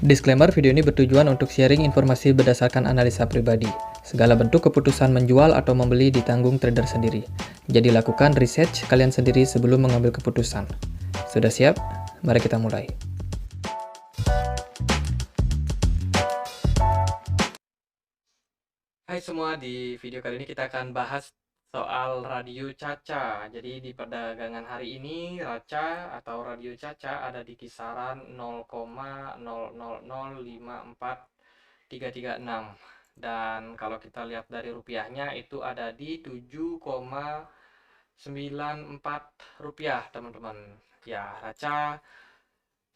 Disclaimer, video ini bertujuan untuk sharing informasi berdasarkan analisa pribadi. Segala bentuk keputusan menjual atau membeli ditanggung trader sendiri. Jadi lakukan research kalian sendiri sebelum mengambil keputusan. Sudah siap? Mari kita mulai. Hai semua, di video kali ini kita akan bahas soal radio Caca. Jadi di perdagangan hari ini Raca atau radio Caca ada di kisaran 0,00054336. Dan kalau kita lihat dari rupiahnya itu ada di 7,94 rupiah, teman-teman. Ya, Raca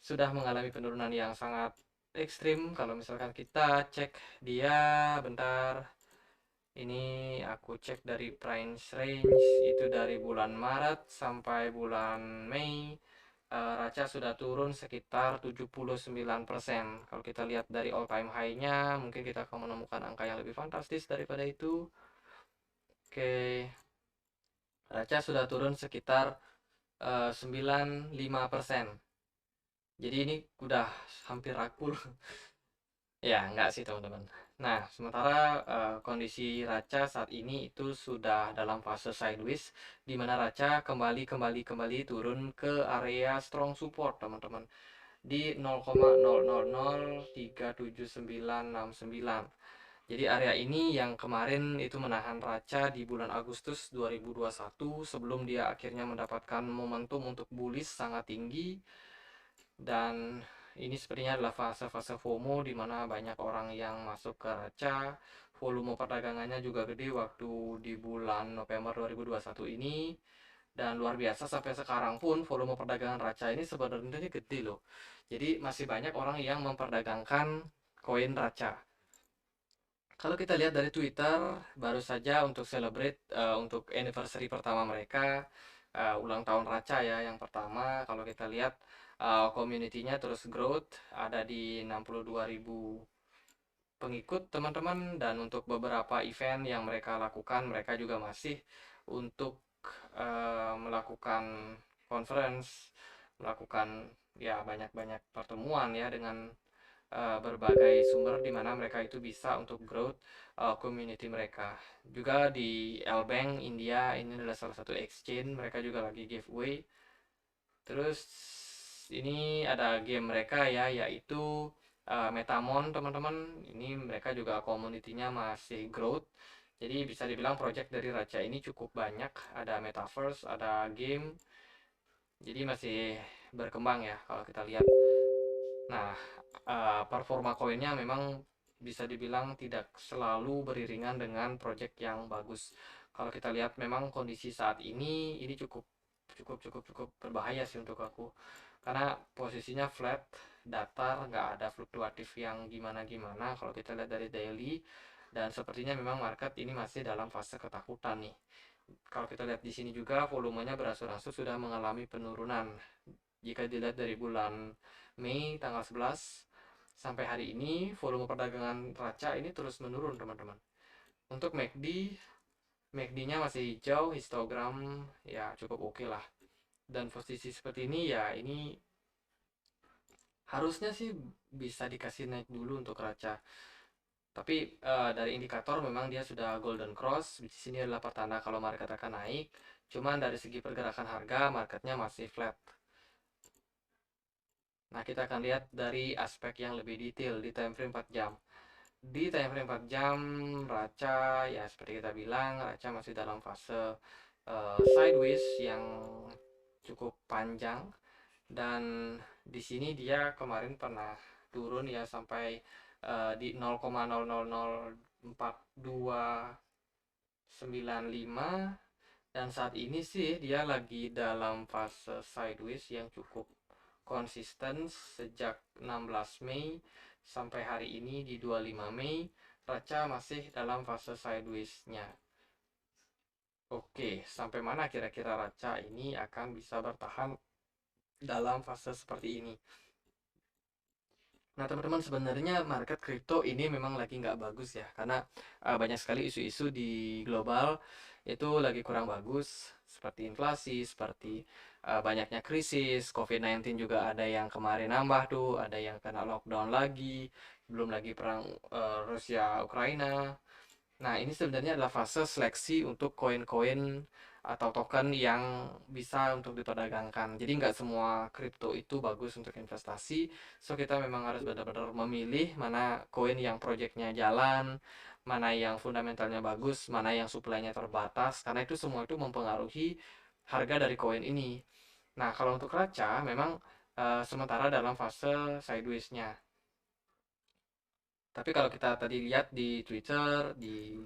sudah mengalami penurunan yang sangat ekstrim. Kalau misalkan kita cek dia bentar, ini aku cek dari price range itu dari bulan Maret sampai bulan Mei. Raca sudah turun sekitar 79%. Kalau kita lihat dari all time high-nya, mungkin kita akan menemukan angka yang lebih fantastis daripada itu. Oke, Raca sudah turun sekitar 95%. Jadi ini udah hampir rakul. Ya, enggak sih teman-teman. Nah, sementara kondisi Raca saat ini itu sudah dalam fase sideways, di mana Raca kembali turun ke area strong support, teman-teman, di 0,00037969. Jadi area ini yang kemarin itu menahan Raca di bulan Agustus 2021 sebelum dia akhirnya mendapatkan momentum untuk bullish sangat tinggi. Dan ini sepertinya adalah fase-fase FOMO di mana banyak orang yang masuk ke Raca. Volume perdagangannya juga gede waktu di bulan November 2021 ini. Dan luar biasa sampai sekarang pun volume perdagangan Raca ini sebenarnya gede loh. Jadi masih banyak orang yang memperdagangkan koin Raca. Kalau kita lihat dari Twitter, baru saja untuk celebrate untuk anniversary pertama mereka, ulang tahun Raca ya yang pertama. Kalau kita lihat community-nya terus growth, ada di 62.000 pengikut teman-teman. Dan untuk beberapa event yang mereka lakukan, mereka juga masih untuk melakukan conference, melakukan ya banyak-banyak pertemuan ya dengan berbagai sumber di mana mereka itu bisa untuk growth community mereka. Juga di L-Bank India, ini adalah salah satu exchange, mereka juga lagi giveaway. Terus ini ada game mereka ya, yaitu Metamon, teman-teman. Ini mereka juga community-nya masih growth. Jadi bisa dibilang project dari Raca ini cukup banyak. Ada metaverse, ada game. Jadi masih berkembang ya kalau kita lihat. Nah, performa koinnya memang bisa dibilang tidak selalu beriringan dengan project yang bagus. Kalau kita lihat memang kondisi saat ini cukup berbahaya sih untuk aku, karena posisinya flat, datar, nggak ada fluktuatif yang gimana-gimana kalau kita lihat dari daily. Dan sepertinya memang market ini masih dalam fase ketakutan nih. Kalau kita lihat di sini juga volumenya berangsur-angsur sudah mengalami penurunan. Jika dilihat dari bulan Mei tanggal 11 sampai hari ini, volume perdagangan Raca ini terus menurun, teman-teman. Untuk MACD-nya masih hijau, histogram ya cukup oke lah. Dan posisi seperti ini ya, ini harusnya sih bisa dikasih naik dulu untuk Raca. Tapi dari indikator memang dia sudah golden cross. Di sini adalah pertanda kalau market akan naik. Cuman dari segi pergerakan harga, marketnya masih flat. Nah, kita akan lihat dari aspek yang lebih detail di time frame 4 jam. Di time frame 4 jam, Raca ya seperti kita bilang, Raca masih dalam fase sideways yang cukup panjang. Dan di sini dia kemarin pernah turun ya sampai di 0,004295. Dan saat ini sih dia lagi dalam fase sideways yang cukup konsisten sejak 16 Mei sampai hari ini di 25 Mei. Raca masih dalam fase sideways-nya. Oke, sampai mana kira-kira Raca ini akan bisa bertahan dalam fase seperti ini? Nah, teman-teman, sebenarnya market kripto ini memang lagi nggak bagus ya, karena banyak sekali isu-isu di global itu lagi kurang bagus, seperti inflasi, seperti banyaknya krisis, COVID-19 juga ada yang kemarin nambah tuh, ada yang kena lockdown lagi, belum lagi perang Rusia Ukraina. Nah, ini sebenarnya adalah fase seleksi untuk koin-koin atau token yang bisa untuk diperdagangkan. Jadi nggak semua kripto itu bagus untuk investasi. So, kita memang harus benar-benar memilih mana koin yang projectnya jalan, mana yang fundamentalnya bagus, mana yang supply-nya terbatas. Karena itu semua itu mempengaruhi harga dari koin ini. Nah, kalau untuk Raca memang sementara dalam fase sideways-nya. Tapi kalau kita tadi lihat di Twitter, di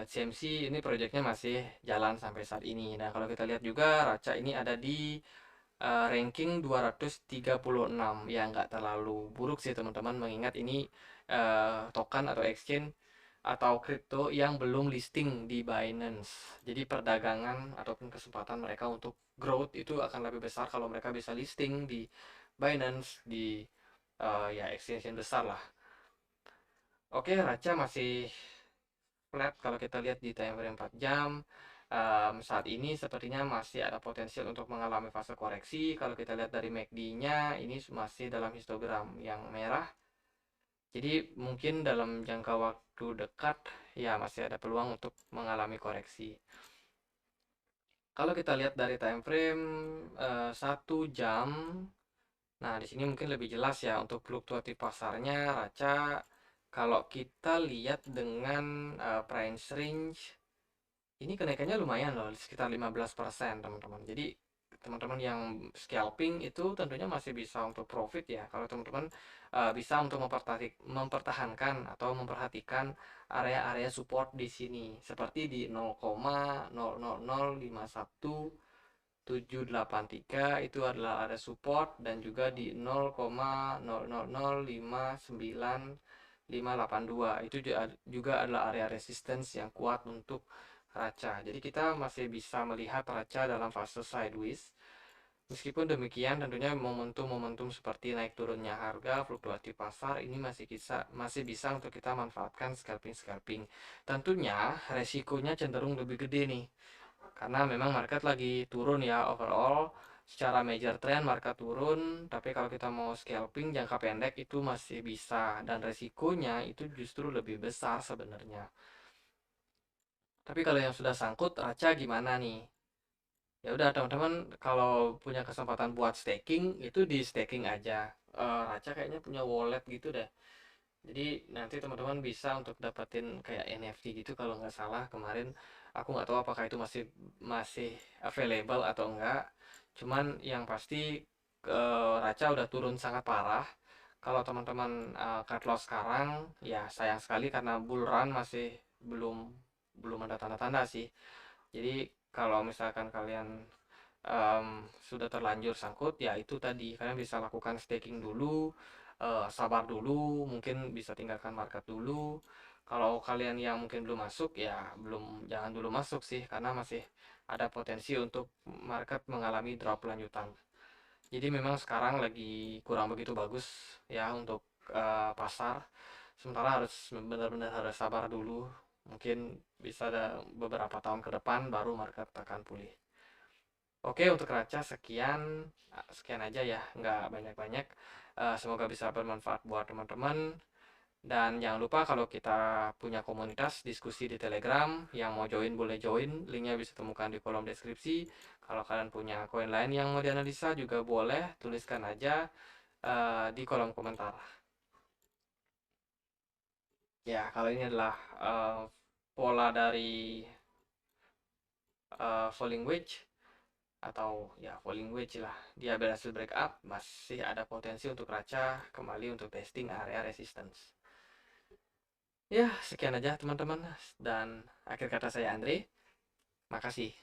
CMC ini proyeknya masih jalan sampai saat ini. Nah, kalau kita lihat juga Raca ini ada di ranking 236. Ya, nggak terlalu buruk sih teman-teman, mengingat ini token atau exchange atau kripto yang belum listing di Binance. Jadi perdagangan ataupun kesempatan mereka untuk growth itu akan lebih besar kalau mereka bisa listing di Binance, di ya exchange yang besar lah. Oke, Raca masih flat kalau kita lihat di time frame 4 jam. Saat ini sepertinya masih ada potensial untuk mengalami fase koreksi. Kalau kita lihat dari MACD-nya, ini masih dalam histogram yang merah. Jadi mungkin dalam jangka waktu dekat ya masih ada peluang untuk mengalami koreksi. Kalau kita lihat dari time frame 1 jam, nah di sini mungkin lebih jelas ya untuk fluktuatif pasarnya Raca. Kalau kita lihat dengan price range, ini kenaikannya lumayan loh, sekitar 15% teman-teman. Jadi teman-teman yang scalping itu tentunya masih bisa untuk profit ya. Kalau teman-teman bisa untuk mempertahankan atau memperhatikan area-area support di sini. Seperti di 0,00051 783 itu adalah area support, dan juga di 0,00059 582 itu juga adalah area resistance yang kuat untuk Raca. Jadi kita masih bisa melihat Raca dalam fase sideways. Meskipun demikian, tentunya momentum-momentum seperti naik turunnya harga, fluktuatif pasar ini masih bisa untuk kita manfaatkan scalping. Tentunya resikonya cenderung lebih gede nih. Karena memang market lagi turun ya overall. Secara major trend market turun, tapi kalau kita mau scalping jangka pendek itu masih bisa, dan resikonya itu justru lebih besar sebenarnya. Tapi kalau yang sudah sangkut Raca gimana nih? Ya udah teman-teman, kalau punya kesempatan buat staking itu di staking aja. Raca kayaknya punya wallet gitu deh. Jadi nanti teman-teman bisa untuk dapetin kayak NFT gitu kalau nggak salah kemarin. Aku nggak tahu apakah itu masih masih available atau enggak. Cuman yang pasti Raca udah turun sangat parah. Kalau teman-teman cut loss sekarang, ya sayang sekali karena bull run masih belum belum ada tanda-tanda sih. Jadi kalau misalkan kalian sudah terlanjur sangkut, ya itu tadi kalian bisa lakukan staking dulu, sabar dulu, mungkin bisa tinggalkan market dulu. Kalau kalian yang mungkin belum masuk, ya jangan dulu masuk sih, karena masih ada potensi untuk market mengalami drop lanjutan. Jadi memang sekarang lagi kurang begitu bagus ya untuk pasar. Sementara harus benar-benar harus sabar dulu. Mungkin bisa ada beberapa tahun ke depan baru market akan pulih. Oke, untuk Raca sekian, sekian aja ya, nggak banyak-banyak. Semoga bisa bermanfaat buat teman-teman. Dan jangan lupa kalau kita punya komunitas diskusi di Telegram, yang mau join boleh join, linknya bisa temukan di kolom deskripsi. Kalau kalian punya koin lain yang mau dianalisa juga boleh, tuliskan aja di kolom komentar. Ya, kalau ini adalah pola dari falling wedge, atau ya falling wedge lah, dia berhasil break up, masih ada potensi untuk Raca kembali untuk testing area resistance. Ya, sekian aja teman-teman, dan akhir kata saya Andre, makasih.